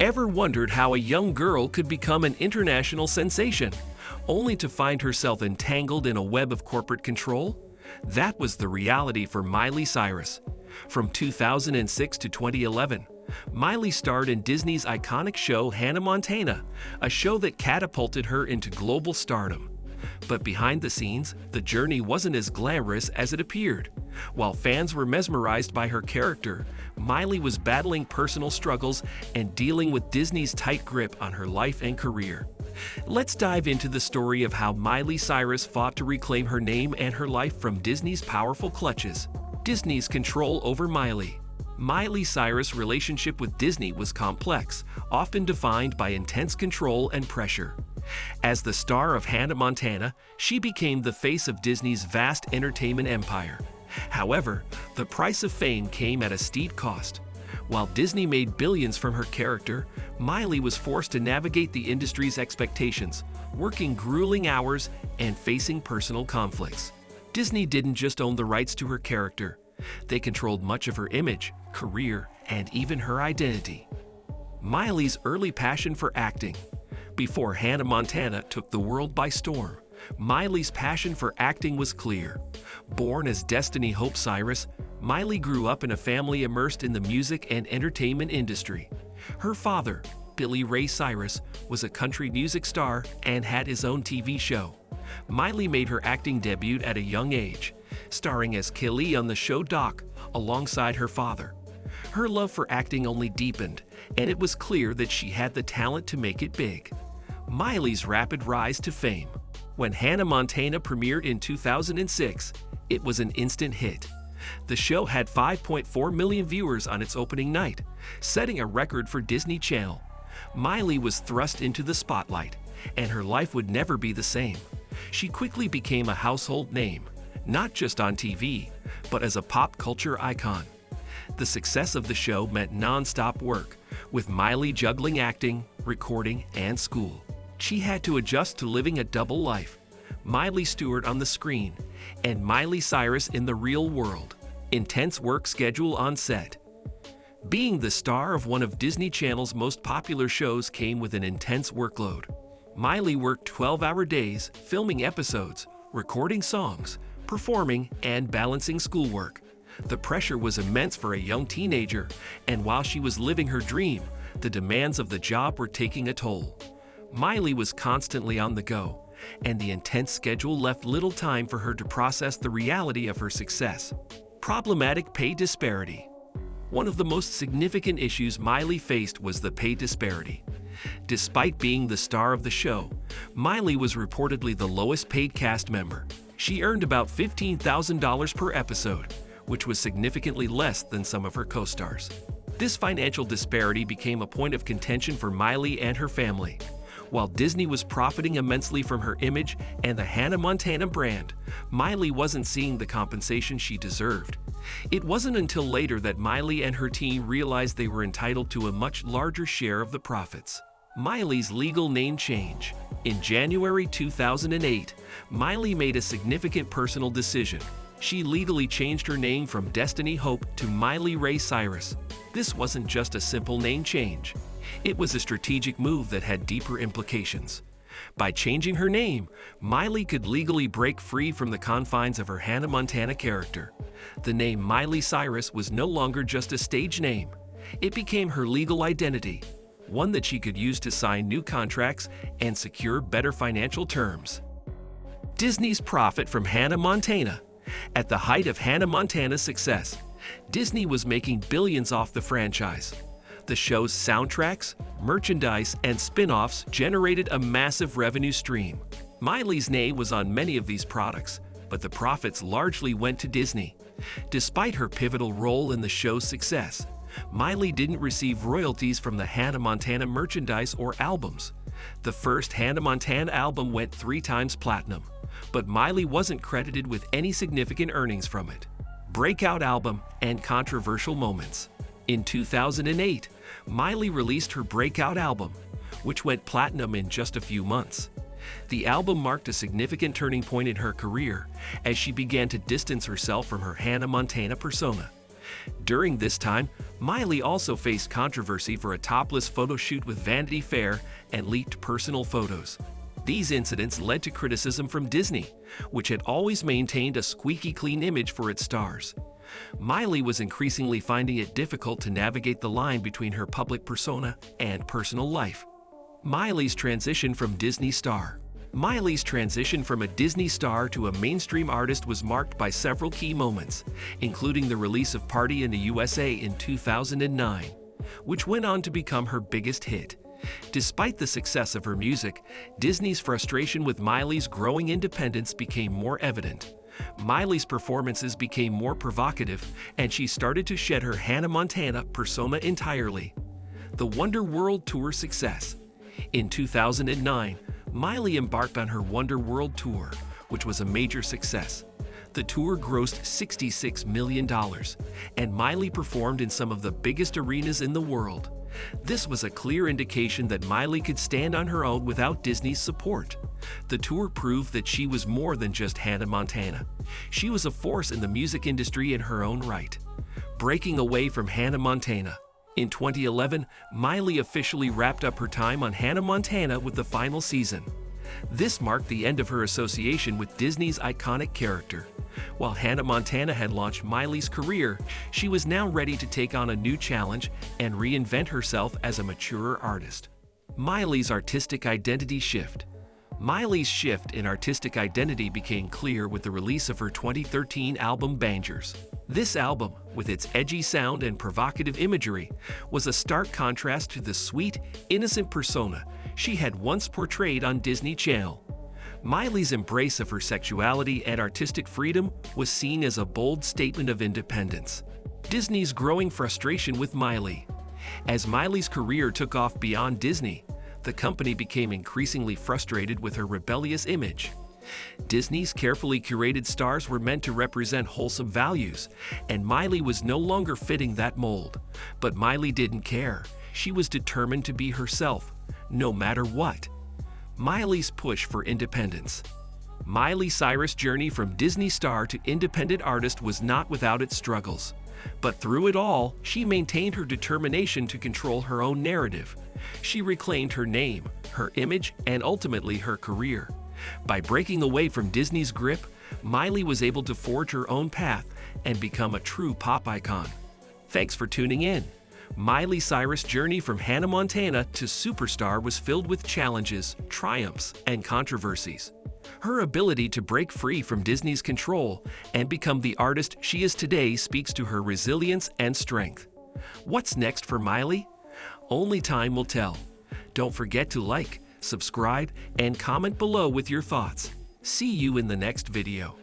Ever wondered how a young girl could become an international sensation, only to find herself entangled in a web of corporate control? That was the reality for Miley Cyrus. From 2006 to 2011, Miley starred in Disney's iconic show Hannah Montana, a show that catapulted her into global stardom. But behind the scenes, the journey wasn't as glamorous as it appeared. While fans were mesmerized by her character, Miley was battling personal struggles and dealing with Disney's tight grip on her life and career. Let's dive into the story of how Miley Cyrus fought to reclaim her name and her life from Disney's powerful clutches. Disney's control over Miley. Miley Cyrus' relationship with Disney was complex, often defined by intense control and pressure. As the star of Hannah Montana, she became the face of Disney's vast entertainment empire. However, the price of fame came at a steep cost. While Disney made billions from her character, Miley was forced to navigate the industry's expectations, working grueling hours and facing personal conflicts. Disney didn't just own the rights to her character. They controlled much of her image, career, and even her identity. Miley's early passion for acting. Before Hannah Montana took the world by storm, Miley's passion for acting was clear. Born as Destiny Hope Cyrus, Miley grew up in a family immersed in the music and entertainment industry. Her father, Billy Ray Cyrus, was a country music star and had his own TV show. Miley made her acting debut at a young age, starring as Kelly on the show Doc alongside her father. Her love for acting only deepened, and it was clear that she had the talent to make it big. Miley's rapid rise to fame. When Hannah Montana premiered in 2006, it was an instant hit. The show had 5.4 million viewers on its opening night, setting a record for Disney Channel. Miley was thrust into the spotlight, and her life would never be the same. She quickly became a household name, not just on TV, but as a pop culture icon. The success of the show meant non-stop work, with Miley juggling acting, recording, and school. She had to adjust to living a double life: Miley Stewart on the screen and Miley Cyrus in the real world. Intense work schedule on set. Being the star of one of Disney Channel's most popular shows came with an intense workload. Miley worked 12-hour days, filming episodes, recording songs, performing, and balancing schoolwork. The pressure was immense for a young teenager, and while she was living her dream, the demands of the job were taking a toll. Miley was constantly on the go, and the intense schedule left little time for her to process the reality of her success. Problematic pay disparity. One of the most significant issues Miley faced was the pay disparity. Despite being the star of the show, Miley was reportedly the lowest paid cast member. She earned about $15,000 per episode, which was significantly less than some of her co-stars. This financial disparity became a point of contention for Miley and her family. While Disney was profiting immensely from her image and the Hannah Montana brand, Miley wasn't seeing the compensation she deserved. It wasn't until later that Miley and her team realized they were entitled to a much larger share of the profits. Miley's legal name change. In January 2008, Miley made a significant personal decision. She legally changed her name from Destiny Hope to Miley Ray Cyrus. This wasn't just a simple name change. It was a strategic move that had deeper implications. By changing her name, Miley could legally break free from the confines of her Hannah Montana character. The name Miley Cyrus was no longer just a stage name. It became her legal identity, one that she could use to sign new contracts and secure better financial terms. Disney's profit from Hannah Montana. At the height of Hannah Montana's success, Disney was making billions off the franchise. The show's soundtracks, merchandise, and spin-offs generated a massive revenue stream. Miley's name was on many of these products, but the profits largely went to Disney. Despite her pivotal role in the show's success, Miley didn't receive royalties from the Hannah Montana merchandise or albums. The first Hannah Montana album went 3 times platinum, but Miley wasn't credited with any significant earnings from it. Breakout album and controversial moments. In 2008, Miley released her breakout album, which went platinum in just a few months. The album marked a significant turning point in her career as she began to distance herself from her Hannah Montana persona. During this time, Miley also faced controversy for a topless photo shoot with Vanity Fair and leaked personal photos. These incidents led to criticism from Disney, which had always maintained a squeaky clean image for its stars. Miley was increasingly finding it difficult to navigate the line between her public persona and personal life. Miley's transition from Disney star. Miley's transition from a Disney star to a mainstream artist was marked by several key moments, including the release of Party in the USA in 2009, which went on to become her biggest hit. Despite the success of her music, Disney's frustration with Miley's growing independence became more evident. Miley's performances became more provocative, and she started to shed her Hannah Montana persona entirely. The Wonder World Tour success. In 2009, Miley embarked on her Wonder World Tour, which was a major success. The tour grossed $66 million, and Miley performed in some of the biggest arenas in the world. This was a clear indication that Miley could stand on her own without Disney's support. The tour proved that she was more than just Hannah Montana. She was a force in the music industry in her own right. Breaking away from Hannah Montana. In 2011, Miley officially wrapped up her time on Hannah Montana with the final season. This marked the end of her association with Disney's iconic character. While Hannah Montana had launched Miley's career, she was now ready to take on a new challenge and reinvent herself as a mature artist. Miley's artistic identity shift. Miley's shift in artistic identity became clear with the release of her 2013 album Bangers. This album, with its edgy sound and provocative imagery, was a stark contrast to the sweet, innocent persona she had once portrayed on Disney Channel. Miley's embrace of her sexuality and artistic freedom was seen as a bold statement of independence. Disney's growing frustration with Miley. As Miley's career took off beyond Disney, the company became increasingly frustrated with her rebellious image. Disney's carefully curated stars were meant to represent wholesome values, and Miley was no longer fitting that mold. But Miley didn't care. She was determined to be herself, no matter what. Miley's push for independence. Miley Cyrus' journey from Disney star to independent artist was not without its struggles. But through it all, she maintained her determination to control her own narrative. She reclaimed her name, her image, and ultimately her career. By breaking away from Disney's grip, Miley was able to forge her own path and become a true pop icon. Thanks for tuning in. Miley Cyrus' journey from Hannah Montana to superstar was filled with challenges, triumphs, and controversies. Her ability to break free from Disney's control and become the artist she is today speaks to her resilience and strength. What's next for Miley? Only time will tell. Don't forget to like, subscribe, and comment below with your thoughts. See you in the next video.